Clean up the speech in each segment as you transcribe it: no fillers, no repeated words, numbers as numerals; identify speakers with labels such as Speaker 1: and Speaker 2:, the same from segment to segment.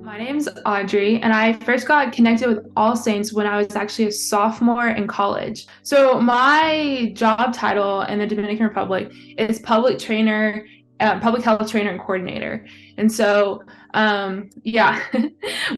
Speaker 1: My name's Audrey, and I first got connected with All Saints when I was actually a sophomore in college. So my job title in the Dominican Republic is public health trainer and coordinator. And so, yeah,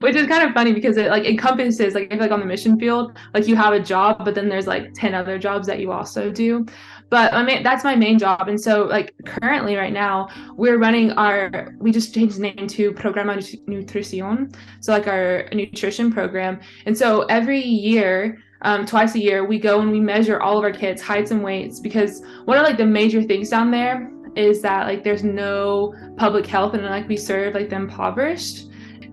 Speaker 1: which is kind of funny because it like encompasses like I feel like on the mission field, like you have a job, but then there's like 10 other jobs that you also do. But that's my main job. And so like currently right now, we just changed the name to Programa Nutrición. So like our nutrition program. And so every year, twice a year, we go and we measure all of our kids' heights and weights because one of like the major things down there is that like there's no public health and like we serve like the impoverished.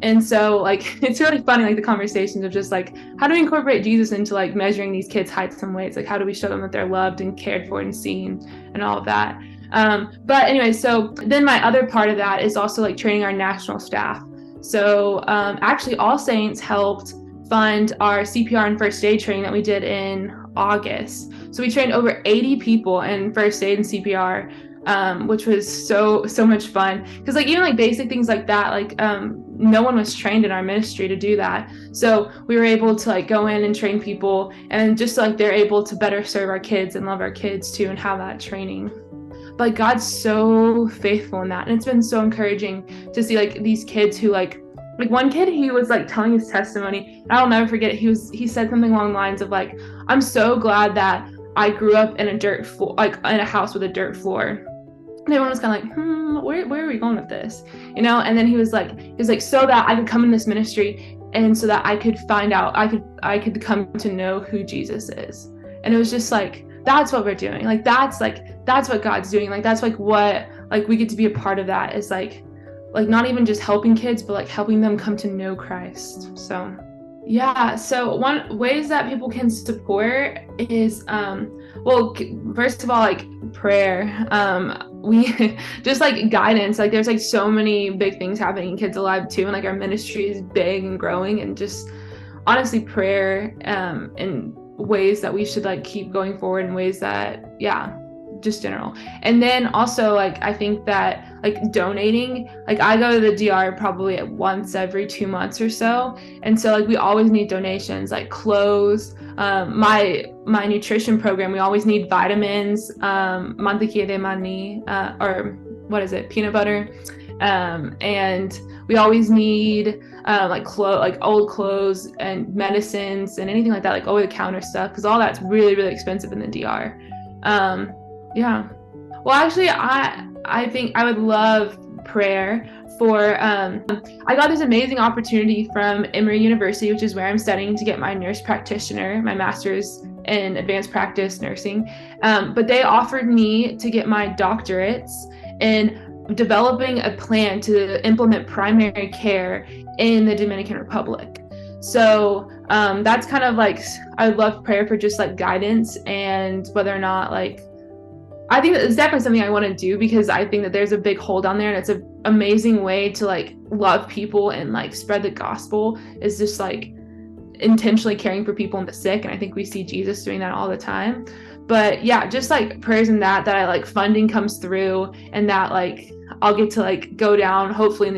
Speaker 1: And so like it's really funny like the conversations of just like how do we incorporate Jesus into like measuring these kids' heights and weights? Like how do we show them that they're loved and cared for and seen and all of that? But anyway, so then my other part of that is also like training our national staff. So actually All Saints helped fund our CPR and first aid training that we did in August. So we trained over 80 people in first aid and CPR, which was so much fun because like even like basic things like that, like no one was trained in our ministry to do that. So we were able to like go in and train people, and just like they're able to better serve our kids and love our kids too and have that training. But God's so faithful in that, and it's been so encouraging to see like these kids who like one kid, he was like telling his testimony, and I'll never forget it. He said something along the lines of like, I'm so glad that I grew up in a dirt floor, like in a house with a dirt floor. And everyone was kind of like, where are we going with this? You know? And then he was like, so that I could come in this ministry and so that I could find out, I could come to know who Jesus is. And it was just like, that's what we're doing. Like, that's what God's doing. Like, that's like what, like we get to be a part of that is like not even just helping kids, but like helping them come to know Christ. So yeah, so one ways that people can support is well, first of all, like prayer. We just like guidance. Like there's like so many big things happening in Kids Alive too, and like our ministry is big and growing, and just honestly prayer in ways that we should like keep going forward in ways that just general. And then also like I think that like donating, like I go to the DR probably once every 2 months or so, and so like we always need donations like clothes. My nutrition program, we always need vitamins, mantequilla de maní, or what is it, peanut butter, and we always need like old clothes and medicines and anything like that, like over the counter stuff, because all that's really expensive in the DR. Yeah. Well, actually, I think I would love prayer for, I got this amazing opportunity from Emory University, which is where I'm studying to get my nurse practitioner, my master's in advanced practice nursing. But they offered me to get my doctorates in developing a plan to implement primary care in the Dominican Republic. So that's kind of like, I love prayer for just like guidance and whether or not like, I think that it's definitely something I want to do because I think that there's a big hole down there, and it's an amazing way to like love people and like spread the gospel is just like intentionally caring for people and the sick. And I think we see Jesus doing that all the time. But yeah, just like prayers in that I like funding comes through, and that like I'll get to like go down hopefully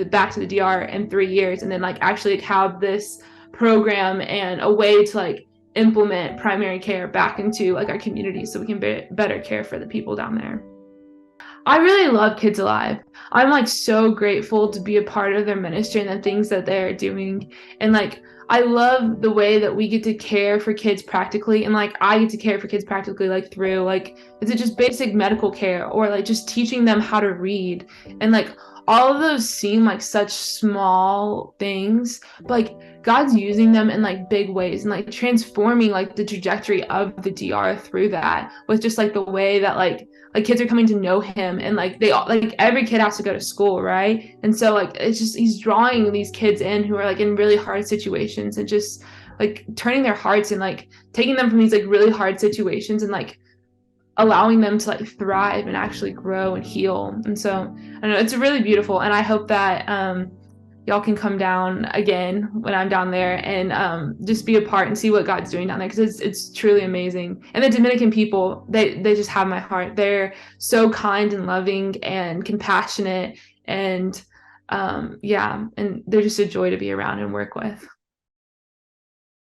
Speaker 1: back to the DR in 3 years, and then like actually like, have this program and a way to like implement primary care back into like our community so we can better care for the people down there. I really love Kids Alive. I'm like so grateful to be a part of their ministry and the things that they're doing. And like I love the way that we get to care for kids practically, and like I get to care for kids practically like through like, is it just basic medical care or like just teaching them how to read, and like all of those seem like such small things, but like God's using them in like big ways and like transforming like the trajectory of the DR through that with just like the way that like kids are coming to know him, and like they all like every kid has to go to school, right? And so like it's just he's drawing these kids in who are like in really hard situations and just like turning their hearts and like taking them from these like really hard situations and like allowing them to like thrive and actually grow and heal. And so I don't know, it's really beautiful, and I hope that y'all can come down again when I'm down there and just be a part and see what God's doing down there, because it's truly amazing. And the Dominican people, they just have my heart. They're so kind and loving and compassionate, and Yeah, and they're just a joy to be around and work with.